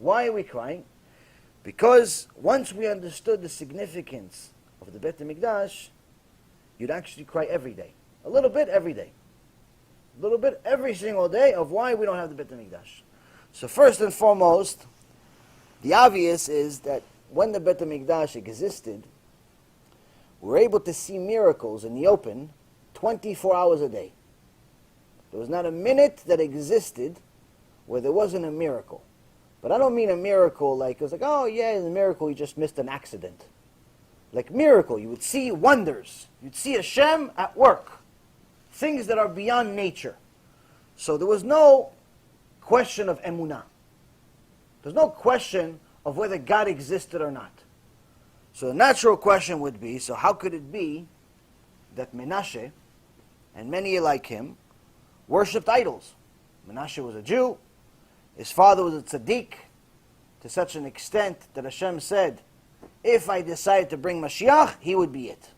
Why are we crying? Because once we understood the significance of the Beit HaMikdash, you'd actually cry every day. A little bit every day. A little bit every single day of why we don't have the Beit HaMikdash. So first and foremost, the obvious is that when the Beit HaMikdash existed, we were able to see miracles in the open 24 hours a day. There was not a minute that existed where there wasn't a miracle. But I don't mean a miracle like, it was like, oh yeah, it's a miracle, you just missed an accident. Like miracle, you would see wonders. You'd see HaShem at work. Things that are beyond nature. So there was no question of emunah. There's no question of whether God existed or not. So the natural question would be, so how could it be that Menashe, and many like him, worshipped idols? Menashe was a Jew. His father was a tzaddik, to such an extent that Hashem said, if I decided to bring Mashiach, he would be it.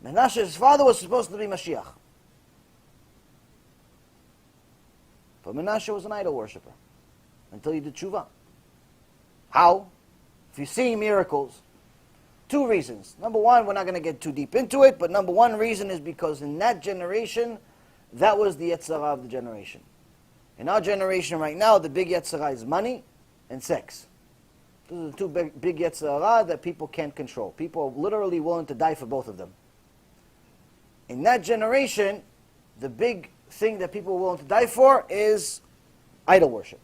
Menashe's father was supposed to be Mashiach. But Menashe was an idol worshiper until he did Teshuva. How? If you see miracles, two reasons. Number one, we're not going to get too deep into it, but number one reason is because in that generation, that was the Yetzer Hara of the generation. In our generation right now, the big Yetzer Hara is money and sex. Those are the two big Yetzer Hara that people can't control. People are literally willing to die for both of them. In that generation, the big thing that people are willing to die for is idol worship.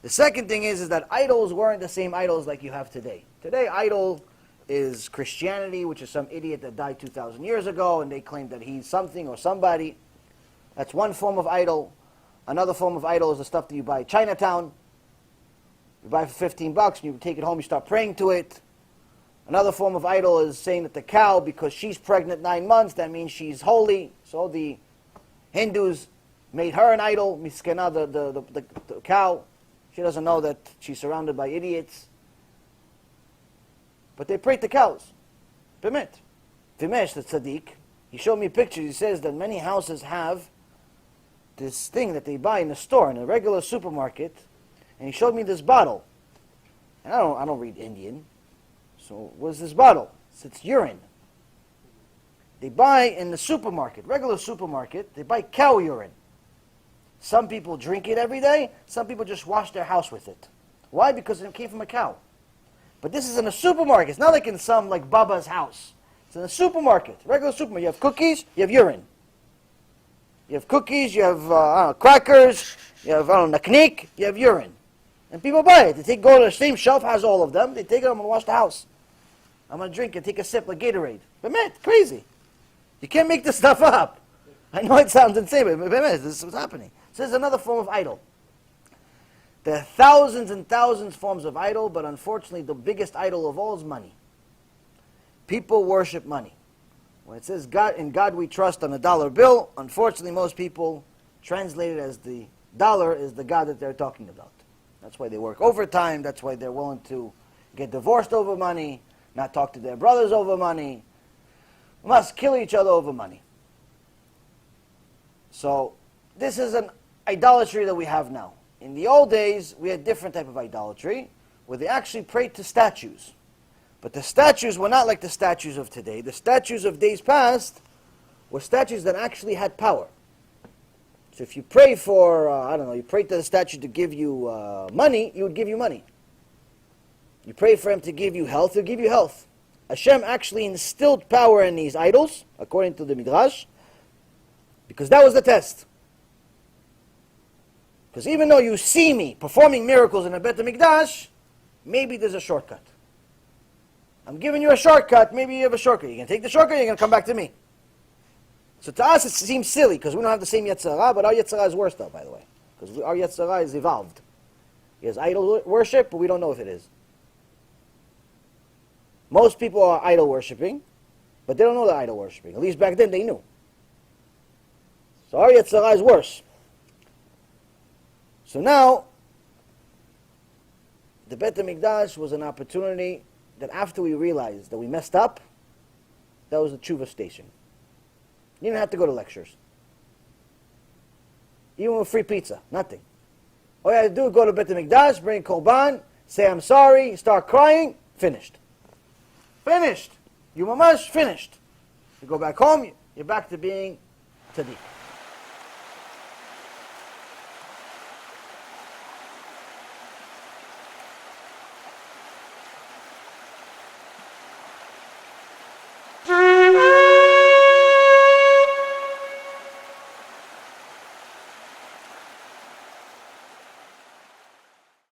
The second thing is that idols weren't the same idols like you have today. Today, idol is Christianity, which is some idiot that died 2,000 years ago, and they claim that he's something or somebody. That's one form of idol. Another form of idol is the stuff that you buy at Chinatown. You buy for $15, and you take it home, you start praying to it. Another form of idol is saying that the cow, because she's pregnant 9 months, that means she's holy. So the Hindus made her an idol, miskena, the cow. She doesn't know that she's surrounded by idiots. But they pray to cows. Bemet. Vimesh, the tzaddik, he showed me pictures. He says that many houses have this thing that they buy in the store, in a regular supermarket. And he showed me this bottle. And I don't read Indian. So what's this bottle? It's urine. They buy in the supermarket, regular supermarket, they buy cow urine. Some people drink it every day. Some people just wash their house with it. Why? Because it came from a cow. But this is in a supermarket. It's not like in some like Baba's house. It's in a supermarket, regular supermarket. You have cookies, you have urine. You have cookies, you have crackers, you have naknik, you have urine. And people buy it. They go to the same shelf, has all of them. They take it, I'm going to wash the house. I'm going to drink it, take a sip like Gatorade. But man, crazy. You can't make this stuff up. I know it sounds insane, but this is what's happening. So there's another form of idol. There are thousands and thousands of forms of idol, but unfortunately the biggest idol of all is money. People worship money. When it says God, in God we trust on a dollar bill, unfortunately most people translate it as the dollar is the God that they're talking about. That's why they work overtime, that's why they're willing to get divorced over money, not talk to their brothers over money, must kill each other over money. So this is an idolatry that we have now. In the old days, we had different type of idolatry, where they actually prayed to statues. But the statues were not like the statues of today. The statues of days past were statues that actually had power. So if you pray for, you pray to the statue to give you money, he would give you money. You pray for him to give you health, he'll give you health. Hashem actually instilled power in these idols, according to the Midrash, because that was the test. Because even though you see me performing miracles in the Beit HaMikdash, maybe there's a shortcut. I'm giving you a shortcut, maybe you have a shortcut. You're going to take the shortcut, you're going to come back to me. So to us it seems silly, because we don't have the same Yetzer Hara, but our Yetzer Hara is worse though, by the way. Because our Yetzer Hara is evolved. He has idol worship, but we don't know if it is. Most people are idol worshipping, but they don't know they're idol worshipping. At least back then they knew. So our Yetzer Hara is worse. So now, the Beit HaMikdash was an opportunity that after we realized that we messed up, that was the Teshuva station. You didn't have to go to lectures. Even with free pizza, nothing. All you have to do is go to Beit HaMikdash, bring korban, say I'm sorry, start crying, finished. Finished. You mamash finished. You go back home, you're back to being tzaddik.